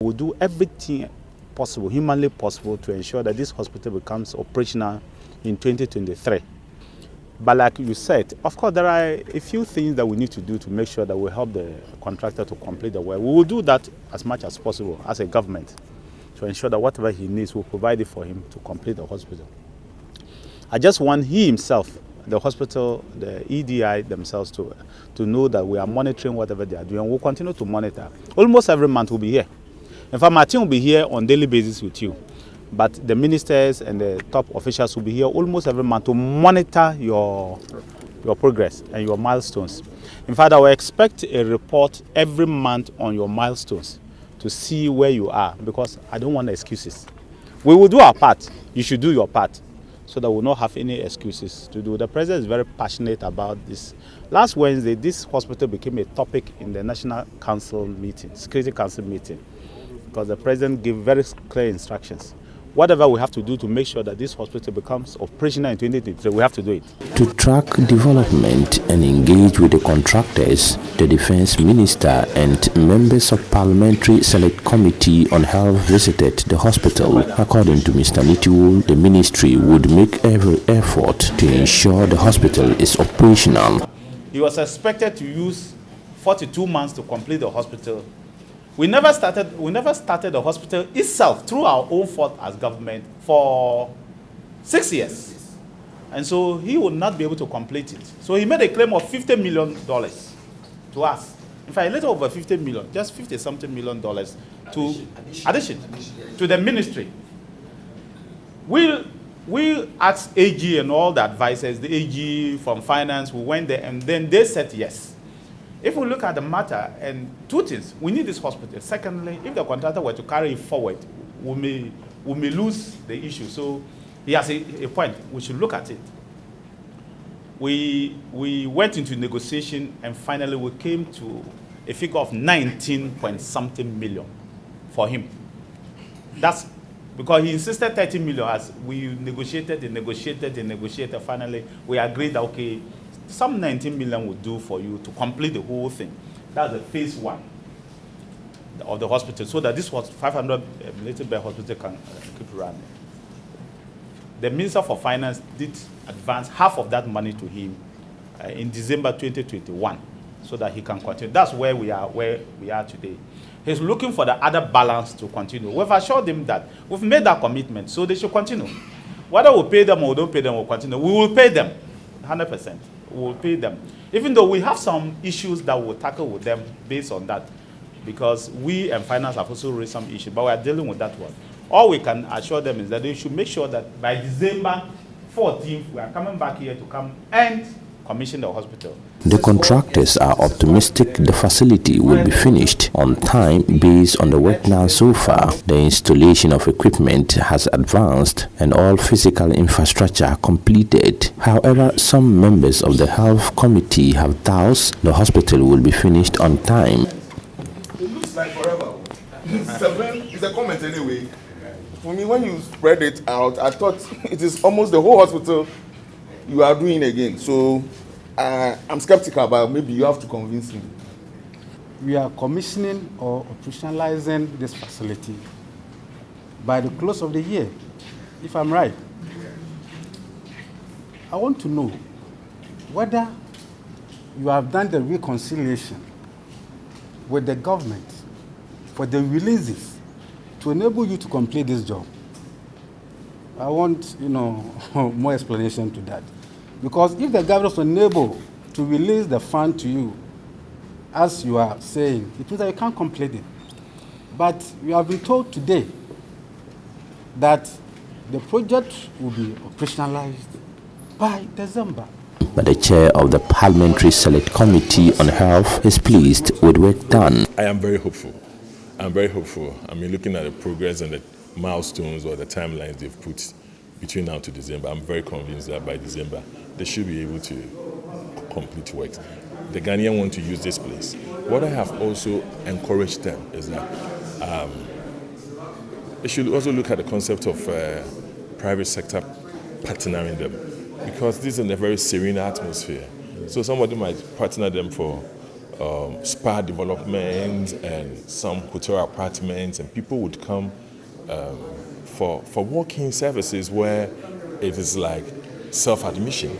We'll do everything possible, humanly possible, to ensure that this hospital becomes operational in 2023. But like you said, of course, there are a few things that we need to do to make sure that we help the contractor to complete the work. We will do that as much as possible as a government to ensure that whatever he needs, we'll provide it for him to complete the hospital. I just want he himself, the hospital, the EDI themselves to know that we are monitoring whatever they are doing. We'll continue to monitor. Almost every month we'll be here. In fact, my team will be here on a daily basis with you. But the ministers and the top officials will be here almost every month to monitor your progress and your milestones. In fact, I will expect a report every month on your milestones to see where you are, because I don't want excuses. We will do our part. You should do your part, so that we will not have any excuses to do. The president is very passionate about this. Last Wednesday, this hospital became a topic in the National Council meeting, Security Council meeting, because the president gave very clear instructions. Whatever we have to do to make sure that this hospital becomes operational in 2023, we have to do it. To track development and engage with the contractors, the Defense Minister and members of Parliamentary Select Committee on Health visited the hospital. According to Mr. Nitiwul, the ministry would make every effort to ensure the hospital is operational. He was expected to use 42 months to complete the hospital. We never started the hospital itself through our own fault as government for 6 years. And so he would not be able to complete it. So he made a claim of $50 million to us. In fact, a little over 50 million, just 50-something million dollars to addition to the ministry. We asked AG and all the advisors, the AG from finance, we went there and then they said yes. If we look at the matter, and two things, we need this hospital. Secondly, if the contractor were to carry it forward, we may lose the issue. So he has a point. We should look at it. We went into negotiation, and finally we came to a figure of 19-point-something million for him. That's because he insisted 30 million. As we negotiated. Finally, we agreed that okay, some 19 million would do for you to complete the whole thing. That's the phase one of the hospital, so that this was 500 military bed hospital can keep running. The Minister for Finance did advance half of that money to him in December 2021, so that he can continue. That's where we are today. He's looking for the other balance to continue. We've assured him that we've made that commitment, so they should continue. Whether we pay them or we don't pay them, we'll continue. We will pay them, 100%. We will pay them. Even though we have some issues that we'll tackle with them based on that, because we and finance have also raised some issues, but we are dealing with that one. All we can assure them is that they should make sure that by December 14th, we are coming back here to come and commission the hospital. The contractors are optimistic the facility will be finished on time based on the work done so far. The installation of equipment has advanced and all physical infrastructure completed. However, some members of the health committee have doubts the hospital will be finished on time. It looks like forever. It's a comment anyway. For me, when you spread it out, I thought it is almost the whole hospital you are doing again. So I'm skeptical about maybe you have to convince me. We are commissioning or operationalizing this facility by the close of the year, if I'm right. I want to know whether you have done the reconciliation with the government for the releases to enable you to complete this job. I want, more explanation to that. Because if the government was unable to release the fund to you, as you are saying, it means that you can't complete it. But we have been told today that the project will be operationalized by December. But the chair of the Parliamentary Select Committee on Health is pleased with work done. I am very hopeful. I'm very hopeful. I mean, looking at the progress and the milestones or the timelines they've put between now to December, I'm very convinced that by December, they should be able to complete works. The Ghanaians want to use this place. What I have also encouraged them is that they should also look at the concept of private sector partnering them, because this is in a very serene atmosphere. So somebody might partner them for spa development and some hotel apartments, and people would come for walk-in services where it is like self-admission.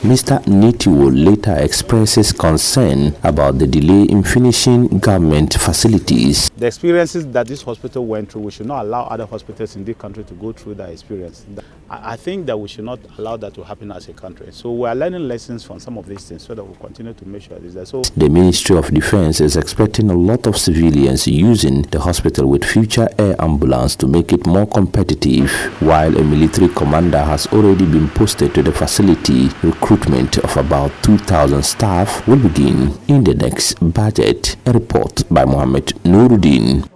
Mr. Nitiwo later expresses concern about the delay in finishing government facilities. The experiences that this hospital went through, we should not allow other hospitals in this country to go through that experience. I think that we should not allow that to happen as a country. So we are learning lessons from some of these things so that we'll continue to make sure this is there. So the Ministry of Defense is expecting a lot of civilians using the hospital with future air ambulance to make it more competitive, while a military commander has already been posted to the facility. Recruitment of about 2,000 staff will begin in the next budget. A report by Mohammed NURUDEEN.